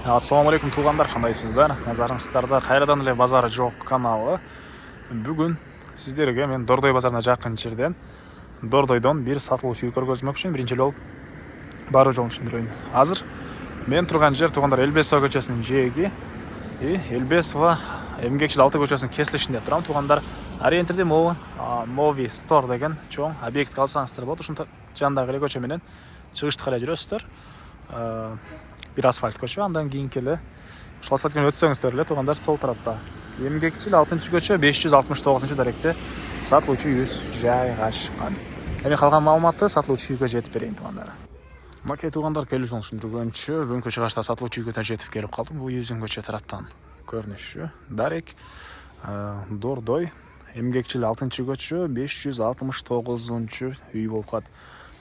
Ассалаумағалейкум туғандар, қандайсыздар? Назарыңыздарда қайрадан эле базары жоқ каналы. Бүгін сіздерге мен Дордой базарына жақын жерден Дордойдон бір сатылуучу үй көргөзмөкчүмүн. Биринчи жолу баруу жолун түшүндүрөйүн. Азыр мен турган жер туғандар Элбесова көчөсүнүн жээги. Элбесова Эмгекчил 6 көчөсүнүн кесилишинде турам туғандар. Ориентирде могу Нови Стор деген чоң объект алсаңыздар болот. Ушунда жандагы эле көчө менен чыгыштык эле жүрөсүздөр. Bir asfalt көчө, андан кийинки эле ошол асфальттан өтсөңүздөр эле тугандар сол тарапта Эмгекчил 6 көчө 569 даректе сатылуучу үйүбүз жайгашкан. Эми калган маалыматты сатылуучу үйгө жетип берейин тугандар. Макей тугандар, келүү жолун түшүндүргөнчү бүгүнкү чыгышта сатылуучу үйгө жетип келип калдым. Бул үйүбүздүн көчө тараптан көрүнүшү. Дарек Дордой Эмгекчил 6 көчө 569 үй болуп калат.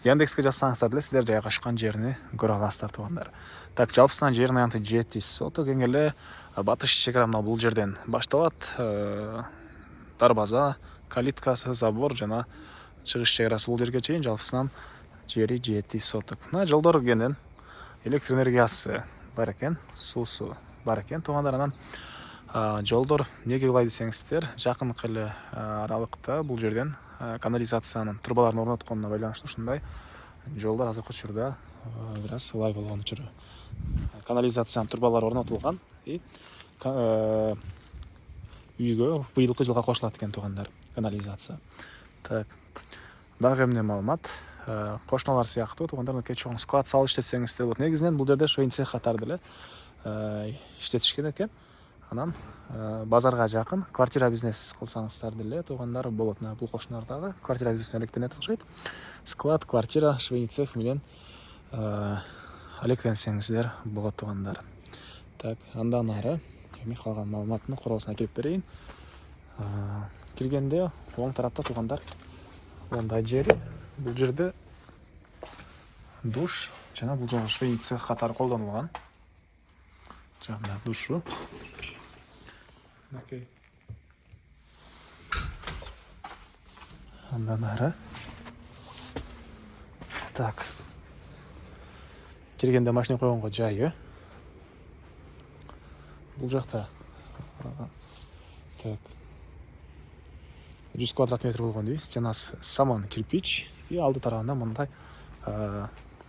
Яндекске жазсаңыздар деле сиздер жайгашкан жерини көрө аласыздар тугандар. Так, жалпысынан жердин аянты 7 соток, эң эле батыш чек ара бул жерден башталат. Дарбаза, калиткасы, забор жана чыгыш чек арасы бул жерге чейин жалпысынан жери 7 соток. Мына жолдор кенен, электр энергиясы бар экен, суусу бар экен тугандар. Анан жолдор эмнеге кылай десеңиздер, жакынкы эле аралыкта бул жерден канализациянын трубаларын орнотконуна байланыштуу ушундай жолдор азыркы учурда бир аз ылай болгон учуру. Канализациянын трубалары орнотулган үйгө быйылкы жылга кошулат экен тугандар канализация. Так, дагы эмне маалымат? Кошуналар сыяктуу тугандар, мынакей чоң склад салып иштетсеңиздер болот. Негизинен бул жерде швейн цех катары деле иштетишкен экен. Анан базарга жакын квартира бизнес кылсаңыздар деле тугандар болот. Бул кошуналардагы квартира бизнес менен алектенип атышат. Склад, квартира, швейный цех менен алектенсеңиздер болот тугандар. Так, андан ары эми калган маалыматтын короосуна келип берейин. Киргенде оң тарапта тугандар мындай жери. Бул жерде душ жана бул жолу швейный цех катары колдонулган. Жана душу. Окей. Андан ары. Так. Киргенде машина койгонго жайы. Бул жакта. Так. 100 квадрат метр болгон үй, стенасы саман кирпич, и алды тарабында мындай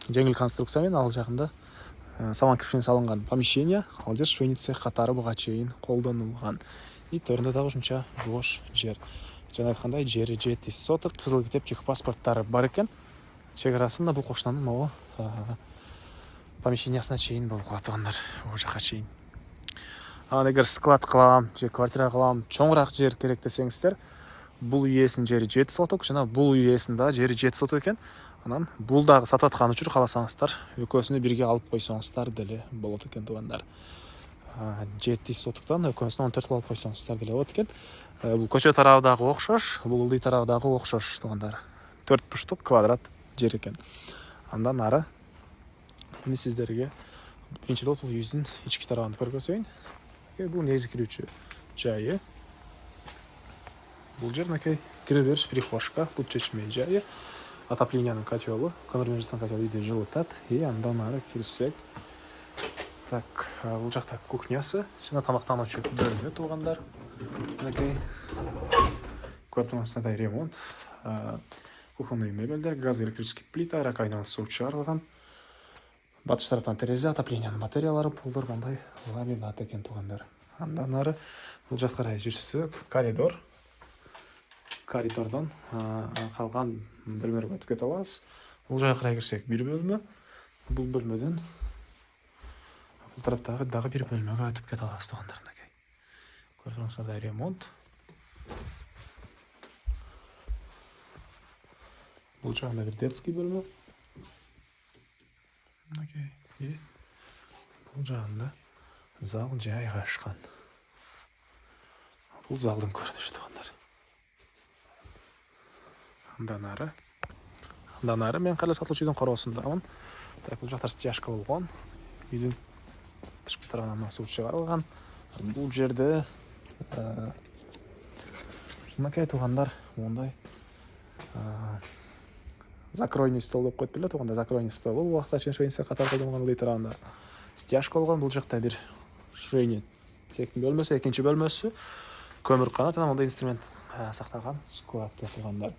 жеңил конструкция менен ал жагында саман кирпичтен салынган помещение, ал жер швейный цех катары буга чейин колдонулган. И төрүндө дагы ушунча бош жер. Жана айткандай жери 7 соток, кызыл китеп техпаспорттары бар экен. Чек арасында бул кошунанын могу помещениясына чейин болуп калат тугандар, бул жака чейин. Анан эгер склад кылам же квартира кылам, чоңураак жер керек десеңиздер, бул үйесинин жери 7 соток жана бул үйесинин дагы жери 7 соток экен. Анан бул дагы сатып аткан үчүн кааласаңыздар, экөөсүнү бирге алып койсоңуздар деле болот экен тугандар. 7 соттуктан экөөсүнү 14 алып койсоңуздар деле болот экен. Бул көчө тарабы дагы окшош, бул ылдый тарабы дагы окшош тугандар. 4 буштук квадрат жер экен. Андан ары эми сиздерге биринчи жолу бул үйүздүн ички тарабын көргөзөйүн. Бул негизги кирүүчү жайы. Бул жер мынакей кире бериш прихожка, тут чечме жайы. Отоплениянын котелу, конвертациянын котелу үйдө жылытат. И андан ары кирсек. Так, бул жакта кухнясы, жана тамактануучу бөлмө тугандар. Мынакей квартирасында ремонт, кухонный мебелдер, газ, электрический плита, ракайнан суу чыгарылган. Батыш тараптан терезе, отоплениянын материалдары, полдор мындай ламинат экен тугандар. Андан ары бул жакка карай жүрсөк, коридор. Коридордон калган бөлмөлөргө өтүп кете алабыз. Бул жакка карай кирсек бир бөлмө. Бул бөлмөдөн бул тараптагы дагы бир бөлмөгө өтүп кете алабыз тугандар. Көрүңүздөр, ремонт. Бул жагында бир детский бөлмө. Окей. Бул жагында зал жайгашкан. Бул залдын көрүнүшү тугандар. Андан ары мен кайра сатылуучу үйдүн короосундамын. Так, бул жактар стяжка болгон. Үйдүн тышкы тарабынан суу чыгарылган. Бул жерде мынакей тугандар мондай закройный стол деп коюп беле туганда, закройный стол. Бул убакта чейин швейный цех катары колдонгон ылдый тарабында стяжка болгон. Бул жакта бир швейный цехтин бөлмөсү, экинчи бөлмөсү, көмүр канат жана мондай инструмент сакталган склад деп тургандар.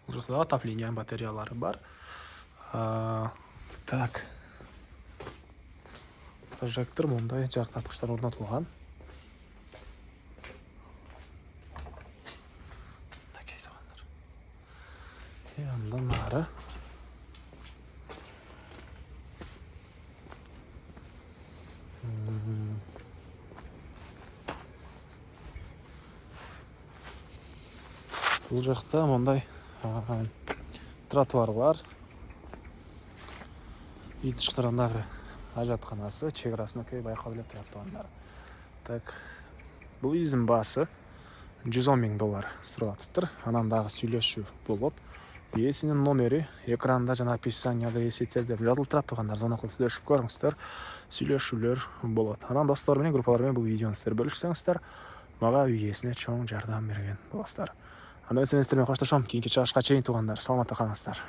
Бул жакта отопление батареялары бар. Так. Прожектор мондай жаркыраткычтар орнотулган. Андан нары бул жакта мондай тротуарлар, үй тышкырындагы ажатканасы, чек арасын байкалып эле турат туугандар. Так, бул издин баасы $110,000 суралатыптыр. Анан дагы сүйлөшүү болот. Ээсинин номери экранда жана описанияда эсите деп жазылып турат туугандар. Зона кылып сүйлөшүп көрүңүздөр. Сүйлөшүүлөр болот. Анан достор менен, группалар менен бул видеону сиздер бөлүшсөңүздөр, мага үй ээсине чоң жардам берген болосуздар. Анда мен сиздер менен коштошом. Кийинки чыгышка чейин туугандар, саламатта калыңыздар.